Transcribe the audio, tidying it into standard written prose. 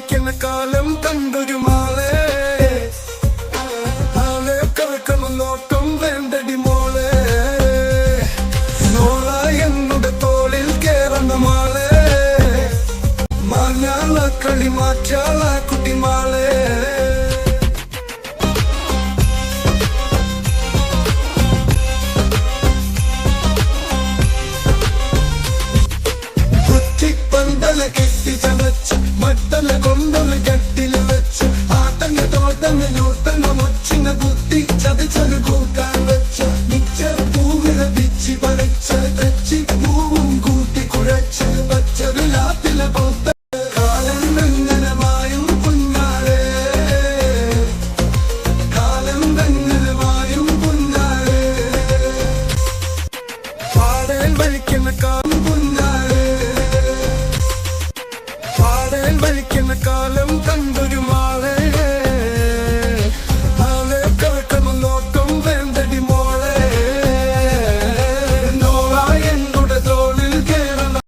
വലിക്കുന്ന കാലം കണ്ടൊരു മാളെ ആളെ കറക്കണം നോക്കം വേണ്ടടി മോളെ നോള എന്നുടെ തോളിൽ കേറുന്ന മാളെ മാഞ്ഞാള കളി മാറ്റാള കുട്ടി മാളെ കെട്ടി ചതച്ച് മട്ടല കൊണ്ടൊരു കെട്ടിൽ വെച്ച് ആട്ടങ്ങ തോട്ടങ്ങ ഞൂട്ടങ്ങ മൊച്ചിങ്ങ കുത്തി ചതച്ചൊരു കൂട്ടാൻ വെച്ച് മിച്ചർ പൂവിനെ പിച്ചി പറിച്ച് തെച്ചി പൂവും കൂട്ടി കുഴച്ച് വച്ചൊരു ലാത്തിലെ പൊത്ത കാലം വെങ്ങനമായും കുഞ്ഞാളെ കാലം വെങ്ങനമായും കുഞ്ഞാളെ പാടേൽ വലിക്കുന്ന കാലം കുഞ്ഞാളെ വലിക്കുന്ന കാലം കണ്ട